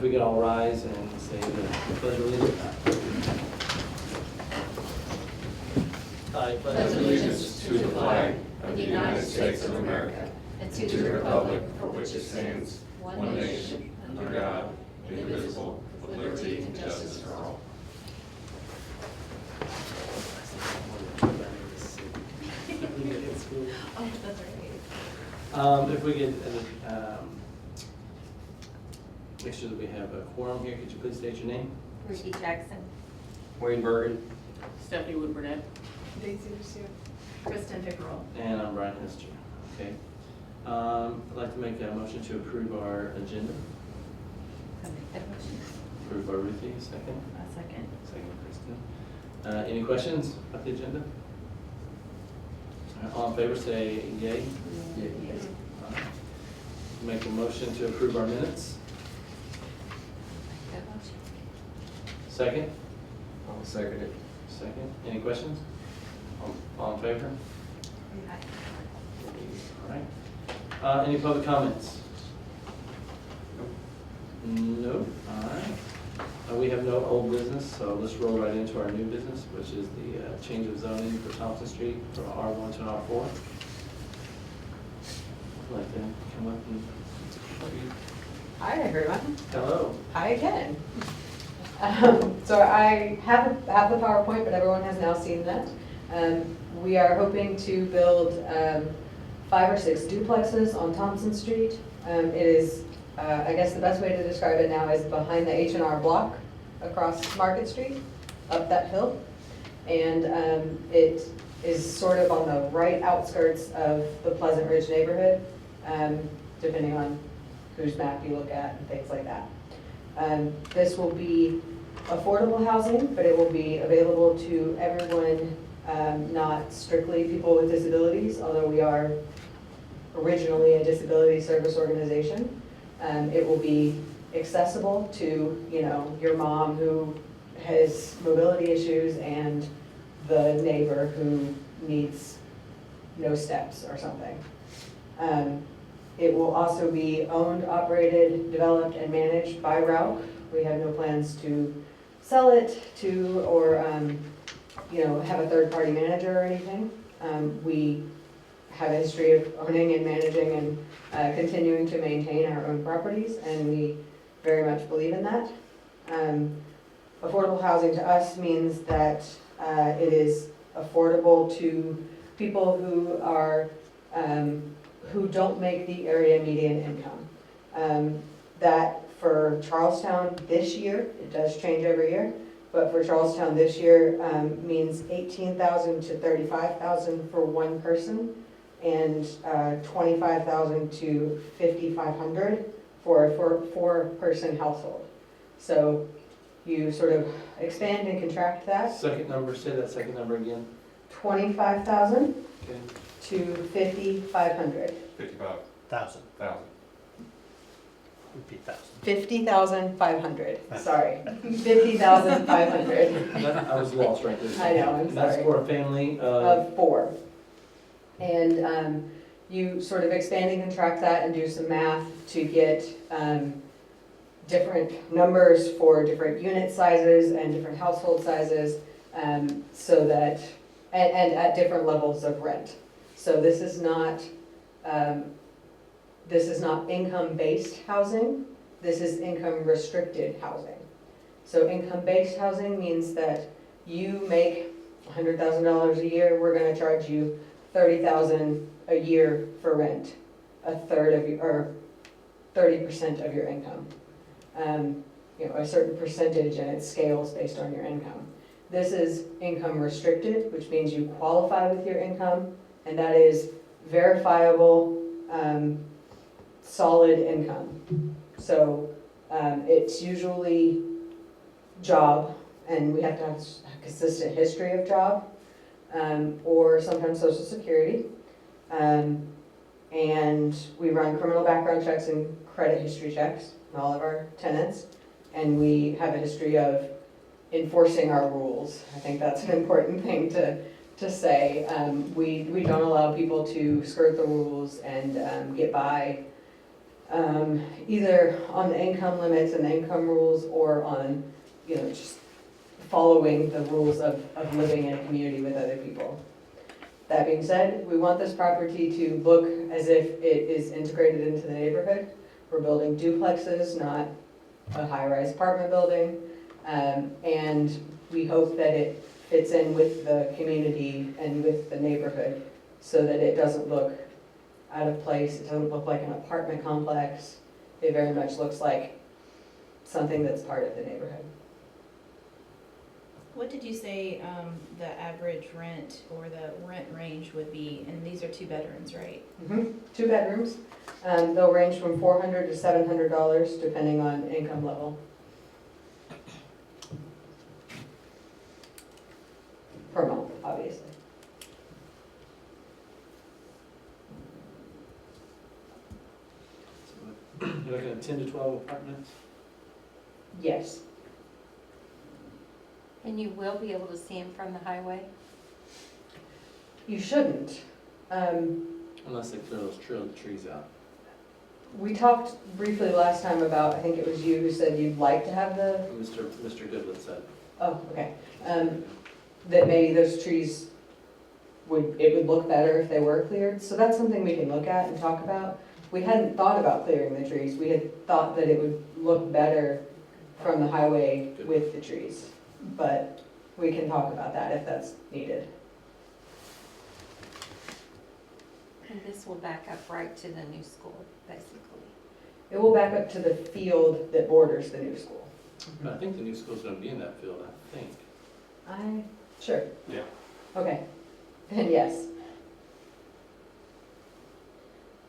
If we could all rise and say the pledge of allegiance. I Pledge allegiance to the flag of the United States of America and to the republic for which it stands, one nation, under God, indivisible, with liberty and justice for all. If we could make sure that we have a quorum here, could you please state your name? Ricky Jackson. Wayne Bergen. Stephanie Wood Burnett. Daisy Lucia. Kristen Pickerel. And I'm Brian Hester. Okay. I'd like to make a motion to approve our agenda. I make that motion. Approved by Ruthie, second. A second. Second, Kristen. Any questions about the agenda? All in favor say yay. Yes. Make a motion to approve our minutes. Make that motion. Second. I'll second it. Second. Any questions? All in favor? Aye. All right. Any public comments? No. All right. We have no old business, so let's roll right into our new business, which is the change of zoning for Thompson Street from R1 to an R4. I'd like to come up and Hi, everyone. hello. Hi again. So I have the PowerPoint, but everyone has now seen that. We are hoping to build 5 or 6 duplexes on Thompson Street. It is, I guess the best way to describe it now is behind the H&R Block across Market Street, up that hill. And it is sort of on the right outskirts of the Pleasant Ridge neighborhood, depending on whose map you look at and things like that. This will be affordable housing, but it will be available to everyone, not strictly people with disabilities, although we are originally a disability service organization. It will be accessible to, you know, your mom who has mobility issues and the neighbor who needs no steps or something. It will also be owned, operated, developed, and managed by Rauch. We have no plans to sell it to or you know, have a third-party manager or anything. We have a history of owning and managing and continuing to maintain our own properties, and we very much believe in that. Affordable housing to us means that it is affordable to people who are who don't make the area median income. That for Charlestown this year, it does change every year, but for Charlestown this year means $18,000 to $35,000 for one person, and $25,000 to $5,500 for a 4-person household. So you sort of expand and contract that. Second number, say that second number again. $25,000 Okay. to $5,500. 55,000. Repeat 1,000. 50,500. Sorry, 50,500 I was lost right there. I know, I'm That's sorry. for a family of, of 4. And you sort of expand and contract that and do some math to get different numbers for different unit sizes and different household sizes, so that, and at different levels of rent. So this is not income-based housing, this is income-restricted housing. So income-based housing means that you make $100,000 a year, we're gonna charge you $30,000 a year for rent, a third of your, or 30% of your income. You know, a certain percentage, and it scales based on your income. This is income restricted, which means you qualify with your income, and that is verifiable, solid income. So it's usually job, and we have to have a consistent history of job, or sometimes Social Security. And we run criminal background checks and credit history checks on all of our tenants, and we have a history of enforcing our rules. I think that's an important thing to say. We don't allow people to skirt the rules and get by either on the income limits and the income rules or on, just following the rules of living in a community with other people. That being said, we want this property to look as if it is integrated into the neighborhood. We're building duplexes, not a high-rise apartment building. And we hope that it fits in with the community and with the neighborhood so that it doesn't look out of place. It doesn't look like an apartment complex. It very much looks like something that's part of the neighborhood. What did you say the average rent or the rent range would be? And these are 2 bedrooms, right? 2 bedrooms. They'll range from $400 to $700 depending on income level. Per month, obviously. So you're looking at 10 to 12 apartments? Yes. And you will be able to see them from the highway? You shouldn't. Unless they clear those trees out. We talked briefly last time about, I think it was you who said you'd like to have the, Mr. Goodwin said. oh, okay. That maybe those trees it would look better if they were cleared. So that's something we can look at and talk about. We hadn't thought about clearing the trees. We had thought that it would look better from the highway with the trees. But we can talk about that if that's needed. And this will back up right to the new school, basically. It will back up to the field that borders the new school. But I think the new school's gonna be in that field, I think. Sure. Yeah. Okay, then yes.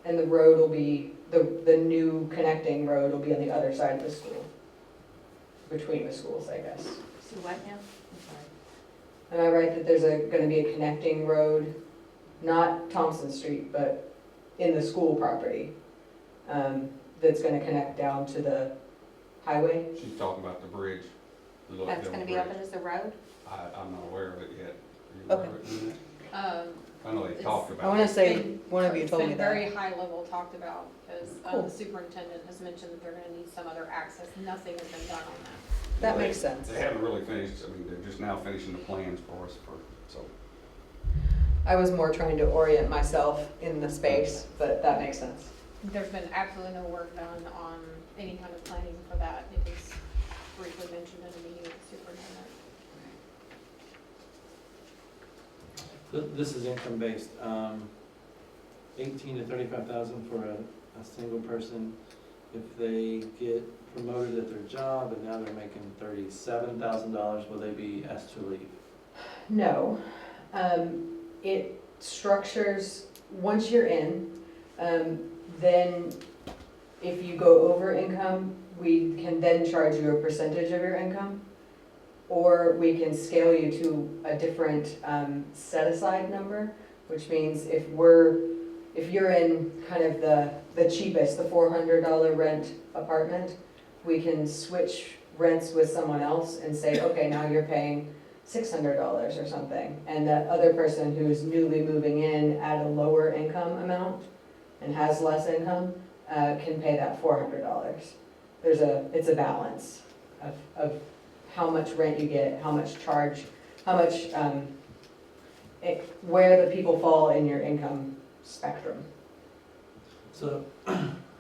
And the road will be, the new connecting road will be on the other side of the school. Between the schools, I guess. So what now? I'm sorry. Am I right that there's gonna be a connecting road, not Thompson Street, but in the school property, that's gonna connect down to the highway? She's talking about the bridge. the Little That's Devil gonna be Bridge. open as a road? I'm not aware of it yet. Are you aware of it, Jeanette? I know they It's- talked I about wanna it. say, Been- one of you told me It's been very that. high level talked about, because Cool. the superintendent has mentioned that they're gonna need some other access, nothing has been done on that. That They- makes sense. They haven't really finished, I mean, they're just now finishing the plans for us so. I was more trying to orient myself in the space, but that makes sense. There's been absolutely no work done on any kind of planning for that, it was briefly mentioned in a meeting with the superintendent. This is income based, 18 to 35,000 for a single person. If they get promoted at their job and now they're making $37,000, will they be asked to leave? No. It structures, once you're in, then if you go over income, we can then charge you a percentage of your income. Or we can scale you to a different set-aside number, which means if you're in kind of the cheapest, the $400 rent apartment, we can switch rents with someone else and say, okay, now you're paying $600 or something. And that other person who's newly moving in at a lower income amount and has less income can pay that $400. It's a balance of how much rent you get, how much charge, where the people fall in your income spectrum. So,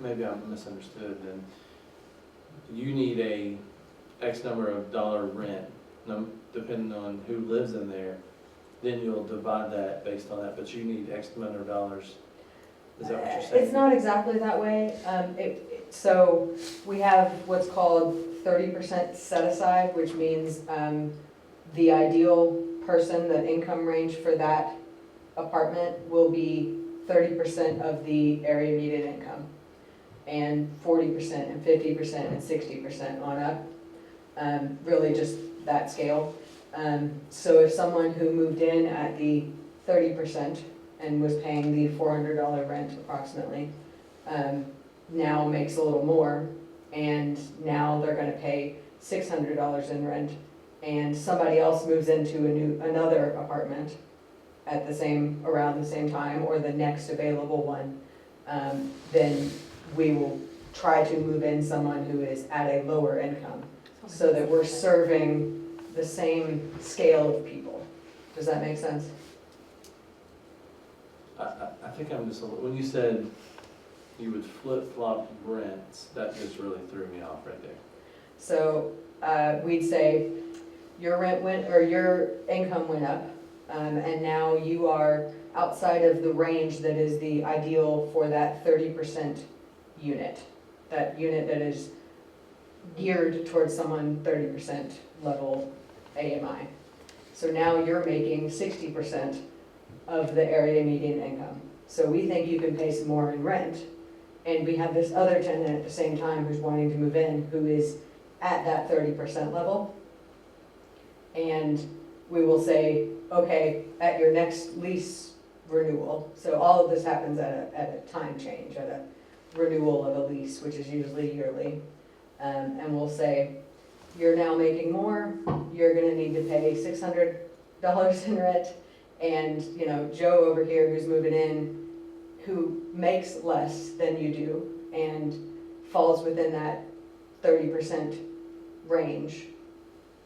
maybe I misunderstood then. You need a X number of dollar rent, depending on who lives in there, then you'll divide that based on that, but you need X amount of dollars. Is that what you're saying? It's not exactly that way. So we have what's called 30% set aside, which means the ideal person, the income range for that apartment will be 30% of the area median income, and 40% and 50% and 60% on up. Really just that scale. So if someone who moved in at the 30% and was paying the $400 rent approximately, now makes a little more, and now they're gonna pay $600 in rent, and somebody else moves into another apartment at around the same time, or the next available one, then we will try to move in someone who is at a lower income, so that we're serving the same scale of people. Does that make sense? I think I'm just, when you said you would flip-flop rents, that just really threw me off right there. So, we'd say your rent went, or your income went up, and now you are outside of the range that is the ideal for that 30% unit. That unit that is geared towards someone 30% level AMI. So now you're making 60% of the area median income. So we think you can pay some more in rent, and we have this other tenant at the same time who's wanting to move in, who is at that 30% level. And we will say, okay, at your next lease renewal, so all of this happens at a time change, at a renewal of a lease, which is usually yearly. And we'll say, you're now making more, you're gonna need to pay $600 in rent. And, you know, Joe over here who's moving in, who makes less than you do and falls within that 30% range,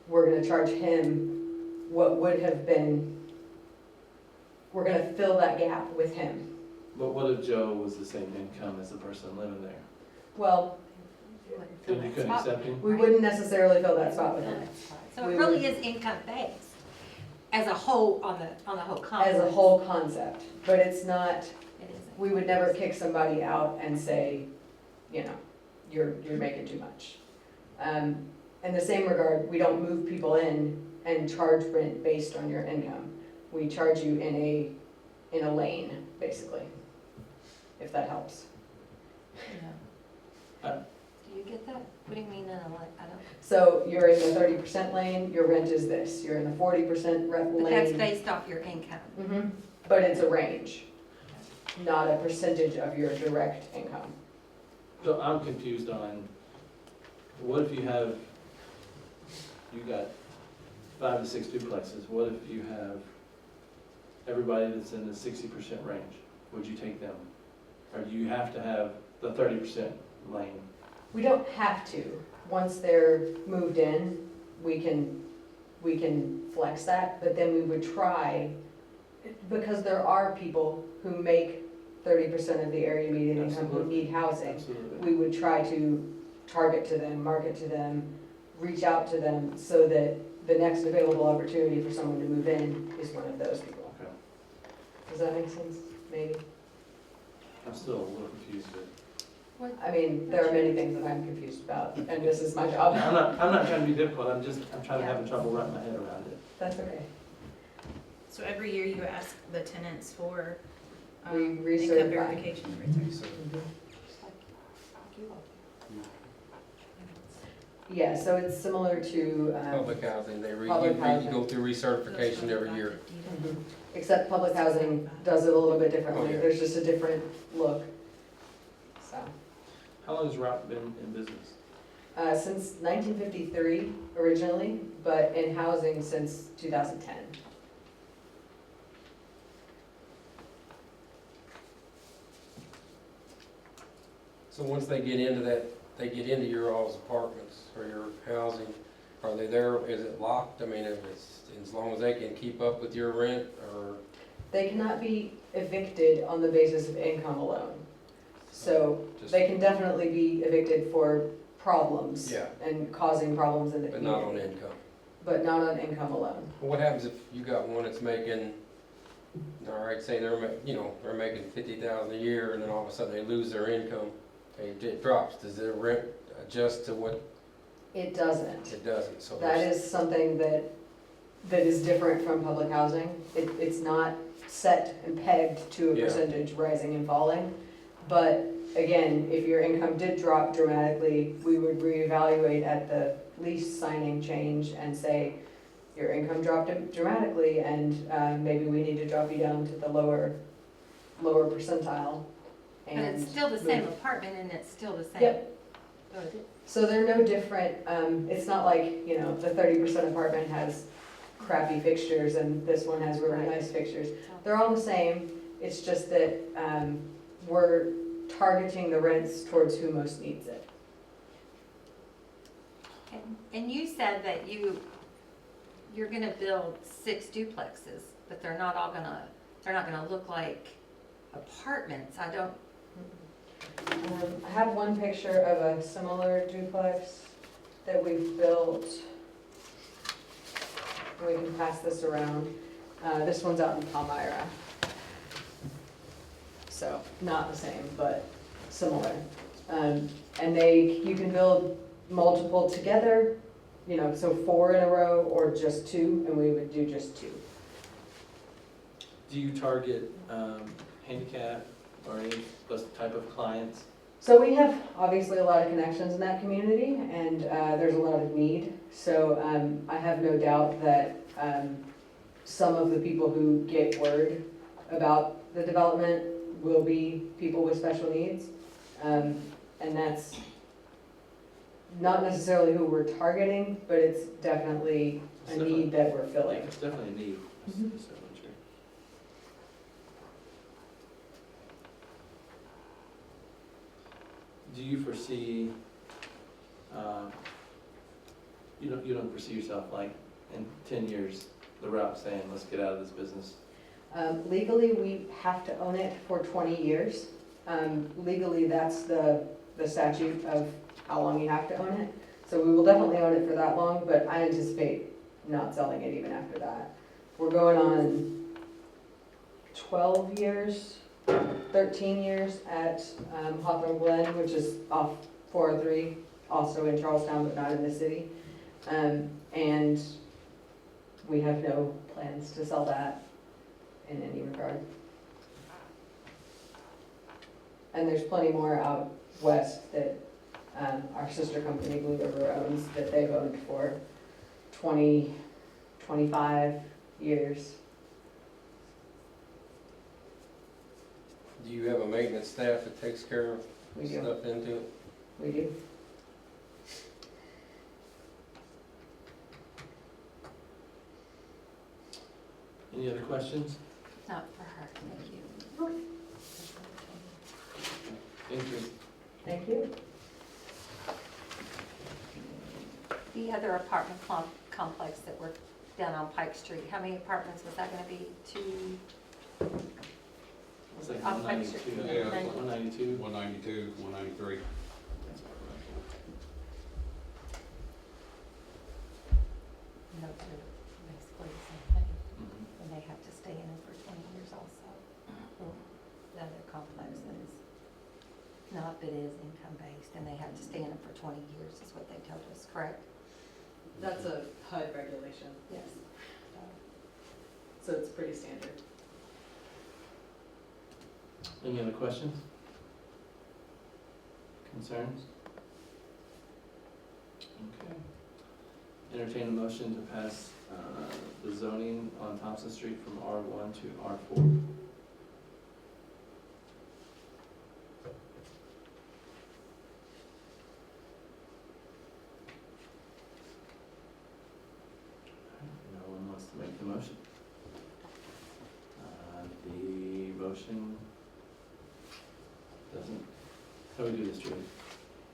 we're gonna charge him what would have been, we're gonna fill that gap with him. But what if Joe was the same income as the person living there? Well, Then you couldn't accept him? we wouldn't necessarily fill that spot with him. So it really is income based as a whole, on the whole concept. As a whole concept, but it's not, It isn't. we would never kick somebody out and say, you know, you're making too much. In the same regard, we don't move people in and charge rent based on your income. We charge you in a lane, basically, if that helps. Do you get that? What do you mean in a, I don't, So you're in the 30% lane, your rent is this. You're in the 40% rent lane. but that's based off your income. Mhm. But it's a range, not a percentage of your direct income. So I'm confused on, what if you got 5 to 6 duplexes, what if you have everybody that's in the 60% range? Would you take them? Or do you have to have the 30% lane? We don't have to. Once they're moved in, we can flex that, but then we would try, because there are people who make 30% of the area median income who Absolutely. need housing. Absolutely. We would try to target to them, market to them, reach out to them, so that the next available opportunity for someone to move in is one of those people. Okay. Does that make sense? Maybe? I'm still a little confused, but. I mean, there are many things that I'm confused about, and this is my job. I'm not trying to be difficult, I'm trying to have trouble wrapping my head around it. That's okay. So every year you ask the tenants for We income recertify. verification and return. Yeah, so it's similar to, Public housing, Public you housing. go through recertification every year. Mhm. Except public housing does it a little bit differently. Oh, yeah. There's just a different look. So, How long has ROP been in business? since 1953 originally, but in housing since 2010. So once they get into that, they get into your all's apartments or your housing, are they there, is it locked? I mean, if it's, as long as they can keep up with your rent, or, They cannot be evicted on the basis of income alone. So just, they can definitely be evicted for problems Yeah. and causing problems in the but not on community, income? but not on income alone. What happens if you got one that's making, all right, say they're, they're making 50,000 a year, and then all of a sudden they lose their income, it drops, does their rent adjust to what It doesn't. it doesn't? So That there's- is something that is different from public housing. It's not set and pegged to a Yeah. percentage rising and falling. But again, if your income did drop dramatically, we would reevaluate at the lease signing change and say, your income dropped dramatically, and maybe we need to drop you down to the lower percentile. But And it's still the same move. apartment and it's still the same. Yep. So it is. So they're no different, it's not like, the 30% apartment has crappy fixtures and this one has really Right. nice fixtures. They're all the same, it's just that, we're targeting the rents towards who most needs it. And you said that you're gonna build 6 duplexes, but they're not gonna look like apartments. I don't, I have one picture of a similar duplex that we've built. We can pass this around. This one's out in Palmyra. So, not the same, but similar. And you can build multiple together, you know, so 4 in a row or just 2, and we would do just 2. Do you target handicap or any type of clients? So we have obviously a lot of connections in that community, and there's a lot of need. So I have no doubt that some of the people who get word about the development will be people with special needs. And that's not necessarily who we're targeting, but it's definitely a need that we're Yeah, filling. it's definitely a need. That's Mhm. definitely true. Do you foresee, you don't foresee yourself like in 10 years, the route saying, let's get out of this business? Legally, we have to own it for 20 years. Legally, that's the statute of how long you have to own it. So we will definitely own it for that long, but I anticipate not selling it even after that. We're going on 12 years, 13 years at Hawthorne Glen, which is off 403, also in Charlestown, but not in the city. And we have no plans to sell that in any regard. And there's plenty more out west that our sister company, Blue River, owns, that they've owned for 20, 25 years. Do you have a maintenance staff that takes care of We do. stuff into it? We do. Any other questions? not for her, thank you. Interest? Thank you. The other apartment complex that were down on Pike Street, how many apartments was that gonna be? 2? It's like On Pike Street. 192. Yeah. 192. 192, 193. That's about right. No, they're basically the same thing, Mhm. and they have to stay in it for 20 years also. The other complex that is not, but is income-based, and they have to stay in it for 20 years, is what they told us, correct? That's a HUD regulation, Yes. so it's pretty standard. Any other questions? Concerns? Okay. Entertain a motion to pass the zoning on Thompson Street from R1 to R4. No one wants to make the motion. The motion doesn't, how do we do this, Julie?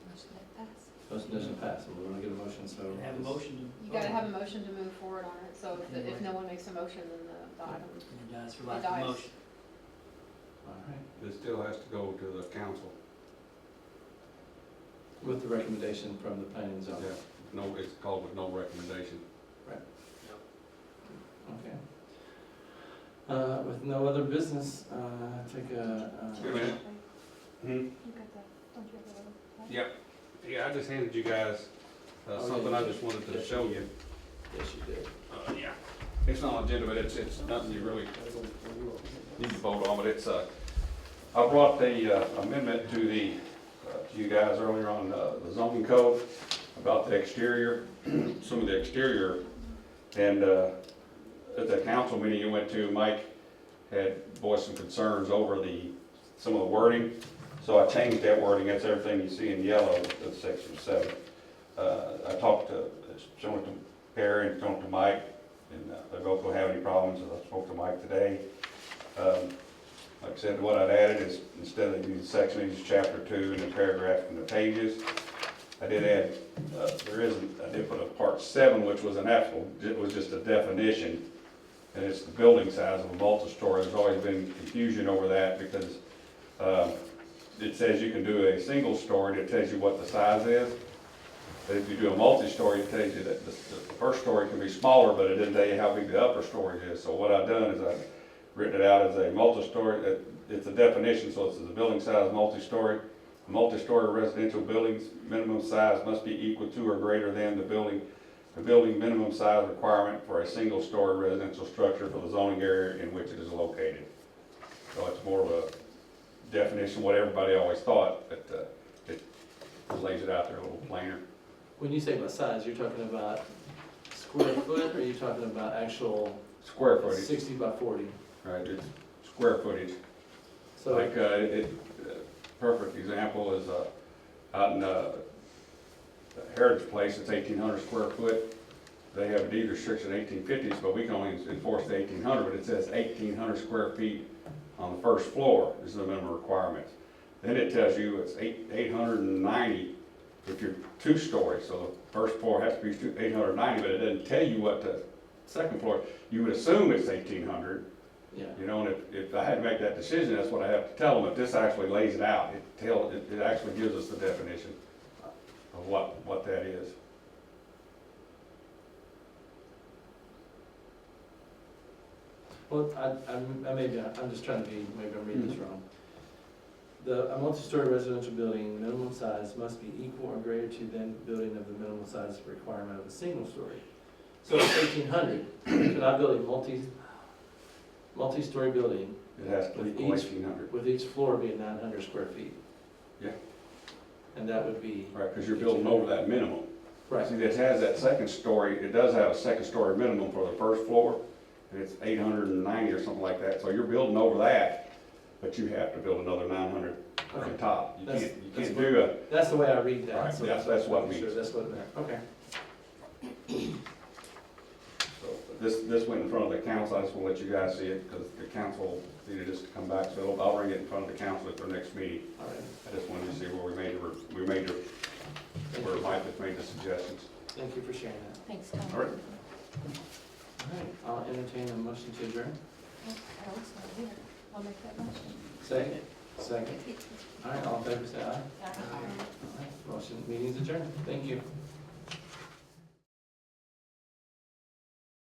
Motion that pass. Motion doesn't pass, and we want to get a motion, so. Have a motion You gotta have a motion to move forward on it, so if no one makes a motion, then the item, and dies for It lack of dies. motion. All right, It still has to go to the council. with the recommendation from the planning and zoning. Yeah, no, it's called with no recommendation. Okay. With no other business, take a. Wait a minute. you got that, don't you have the other? Yep. Yeah, I just handed you guys Oh, yeah, something you I did. just wanted to Yes, show you you. Yes, you did. Yeah. It's not agenda, but it's nothing you really need to vote on, but it's, I brought the amendment to the, to you guys earlier on the zoning code about the exterior, some of the exterior. And at the council meeting you went to, Mike had voiced some concerns over some of the wording. So I changed that wording, that's everything you see in yellow, that's section 7. I talked to, shown it to Perry and shown it to Mike, and they both don't have any problems, I spoke to Mike today. Like I said, what I'd added is, instead of using section, use chapter 2 and the paragraph and the pages. I did add, I did put a part 7, which was an actual, it was just a definition. And it's the building size of a multi-story. There's always been confusion over that because it says you can do a single story, it tells you what the size is. But if you do a multi-story, it tells you that the first story can be smaller, but it doesn't tell you how big the upper story is. So what I've done is I've written it out as a multi-story, it's a definition, so it's the building size multi-story. A multi-story residential building's minimum size must be equal to or greater than the building minimum size requirement for a single-story residential structure for the zoning area in which it is located. So it's more of a definition, what everybody always thought, but it lays it out there a little plainer. When you say about size, you're talking about square foot, or are you talking about actual Square footage, 60 by 40? right, it's square footage. So, Like, perfect example is, out in, Heritage Place, it's 1,800 square foot. They have a deed restriction 1850s, but we can only enforce the 1,800, but it says 1,800 square feet on the first floor is the minimum requirement. Then it tells you it's 890 if you're 2-story, so the first floor has to be 890, but it doesn't tell you what the second floor, you would assume it's 1,800. yeah. You know, and if I had to make that decision, that's what I have to tell them. If this actually lays it out, it actually gives us the definition of what that is. Well, I'm just trying to be, maybe I'm reading this wrong. A multi-story residential building, minimum size must be equal or greater to than building of the minimum size requirement of a single story. So it's 1,800, could I build a multi-story building It has to With equal each- 1,800. with each floor being 900 square feet? Yeah. And that would be, Right, because you're building over that minimum. right, See, it has that second story, it does have a second story minimum for the first floor, and it's 890 or something like that. So you're building over that, but you have to build another 900 okay. on top. You That's- can't that's do a, That's the way I read that. Right, so that's what it making means. sure That's what it meant, okay. so this went in front of the council. I just want to let you guys see it because the council needed us to come back. So I'll bring it in front of the council at their next meeting. All right, I just wanted to see where where Mike has made the suggestions. thank you for sharing that. Thanks, Tom. All right. All right, I'll entertain a motion to adjourn. Harold's not here. I'll make that motion. Second? Second. All right, all in favor, say aye. All right, motion, meeting's adjourned. Thank you.